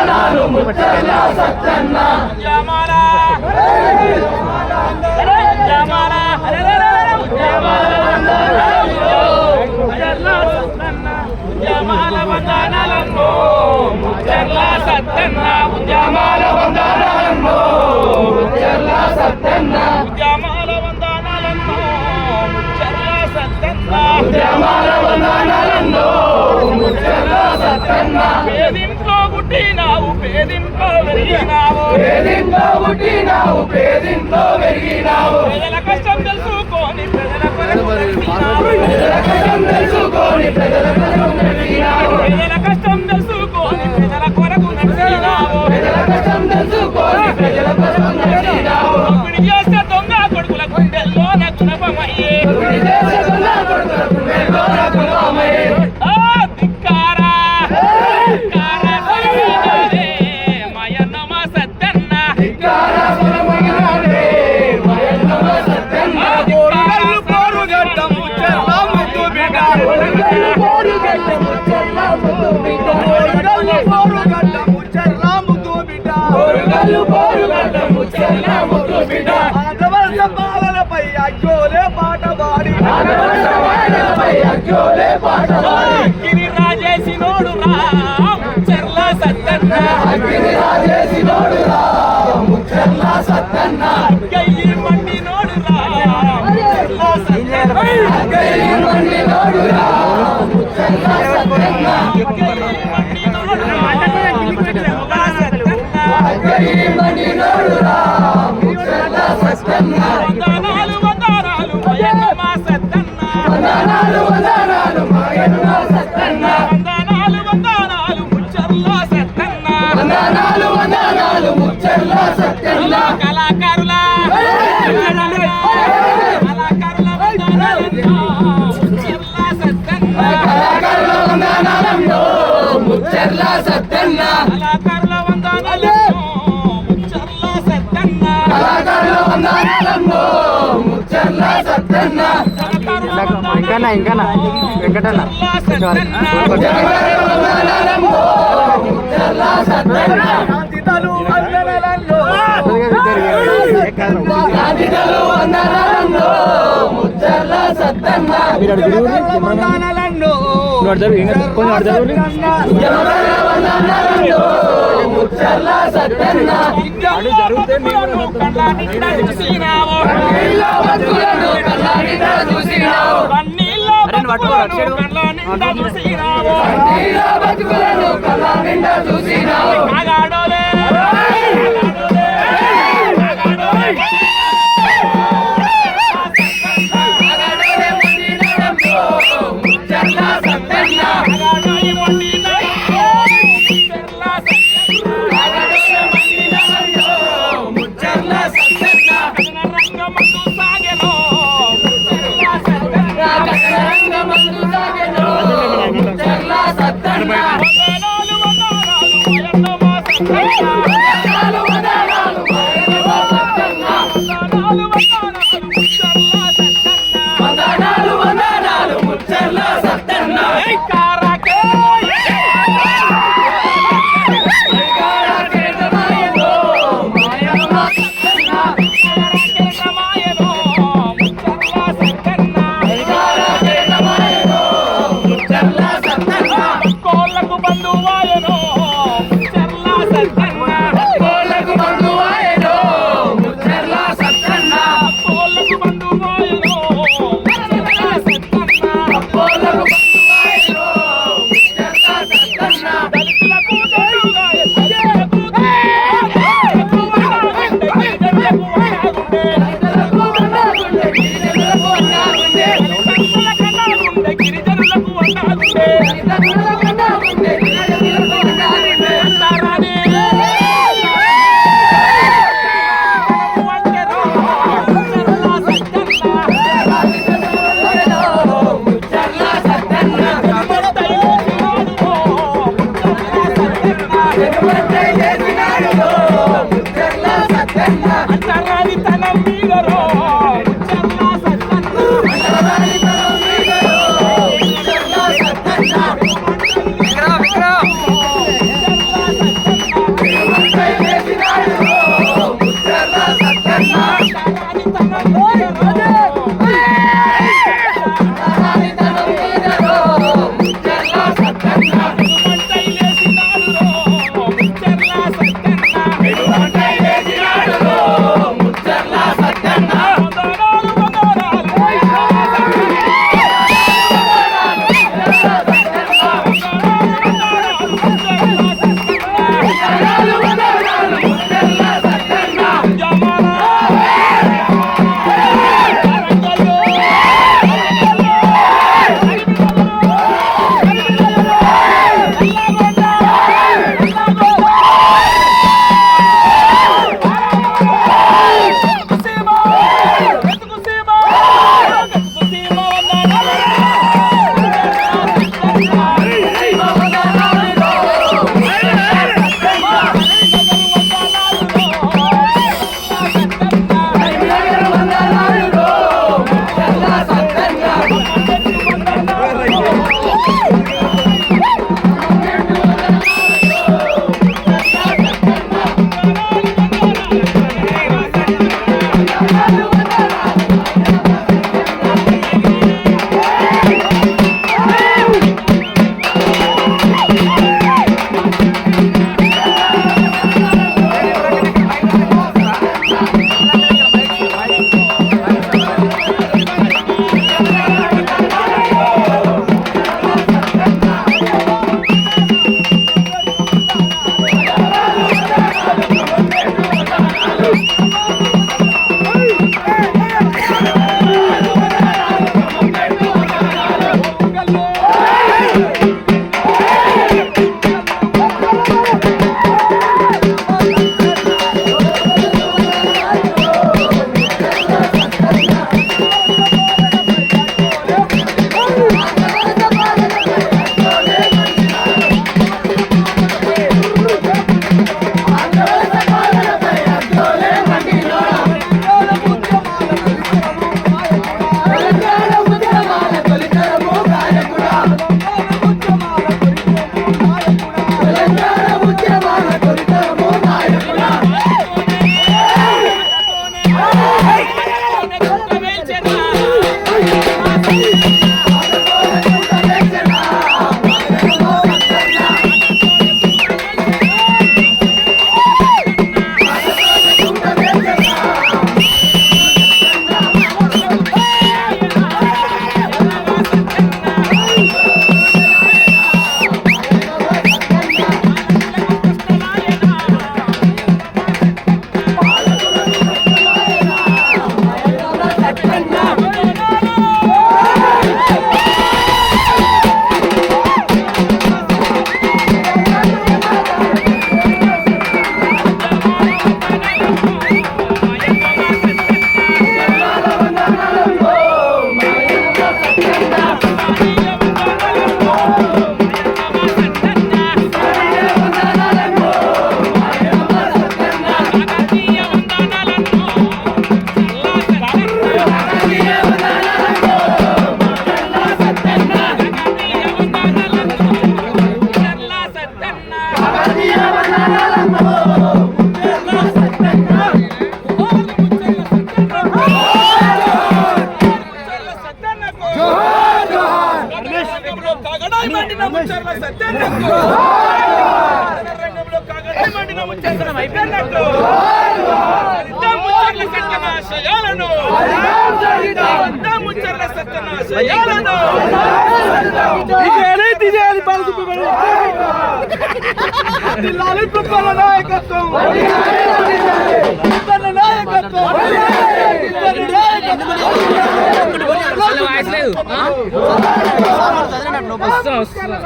వందనాలు ముచ్చర్ల సత్తన్న జమాల జమాల జమాల వందనాలన్నో ముచ్చర్ల సత్తన్న జమాల వందనాలన్నో ముచ్చర్ల సత్తన్న జమాల వందనాలన్నో ముచ్చర్ల సత్తన్న జమాల వందనాలన్నో ముచ్చర్ల సత్తన్న పేదింట్లో పుట్టినావు పేదింట్లో పెరిగినావు పేదింట్లో పుట్టినావు పేదింట్లో పెరిగినావు ప్రజల కష్టం తెలుసుకొని ప్రజల కొరకు ప్రజల కష్టం తెలుసుకొని ప్రజల కొరకు నడిచినావు ప్రజల కష్టం తెలుసుకొని ప్రజల కొరకు నడిచినావు ప్రజల కష్టం తెలుసుకొని ప్రజల కొరకు నడిచినావు అప్పుడు చేసే దొంగ కొడుకుల గుండెల్లో నచ్చునపమయ్యే అప్పుడు చేసే దొంగ కొడుకుల గుండెల్లో నచ్చునపమయ్యే ఆ ధిక్కారా ధిక్కారా కొరమగినాడే మాయన్నమ సత్తన్న ధిక్కారా కొరమగినాడే మాయన్నమ సత్తన్న పోరుగల్లు పోరుగడ్డ ముచ్చర్ల ముద్దు బిడ్డ పోరుగల్లు పోరుగడ్డ ముచ్చర్ల ముద్దు బిడ్డ పోరుగల్లు పోరుగడ్డ ముచ్చర్ల ముద్దు బిడ్డ పోరుగల్లు పోరుగడ్డ ముచ్చర్ల ముద్దు బిడ్డ ఆదవర్ష పాలనపై అగ్గోలే పాట పాడి ఆదవర్ష పాలనపై అగ్గోలే పాట పాడి అగ్గిని రాజేసినోడు రా ముచ్చర్ల సత్తన్న అగ్గిని రాజేసినోడు రా ముచ్చర్ల సత్తన్న అగ్గయ్యి మండినోడు రా ముచ్చర్ల సత్తన్న అగ్గయ్యి మండినోడు రా ముచ్చర్ల సత్తన్న అగ్గయ్యి మండినోడు రా ముచ్చర్ల సత్తన్న అగ్గయ్యి మండినోడు రా ముచ్చర్ల సత్తన్న వందనాలు వందనాలు మాయన్నమ సత్తన్న వందనాలు వందనాలు మాయన్నమ సత్తన్న వందనాలు వందనాలు ముచ్చర్ల సత్తన్న వందనాలు వందనాలు ముచ్చర్ల సత్తన్న కళాకారుల కళాకారుల వందనాలన్నో ముచ్చర్ల సత్తన్న కళాకారుల వందనాలన్నో ముచ్చర్ల సత్తన్న కళాకారుల వందనాలన్నో ముచ్చర్ల సత్తన్న కళాకారుల వందనాలన్నో ముచ్చర్ల సత్తన్న ఇంకానా వెంకటన్న వందనాలు వందనాలు నాయకత్వం వస్తున్నా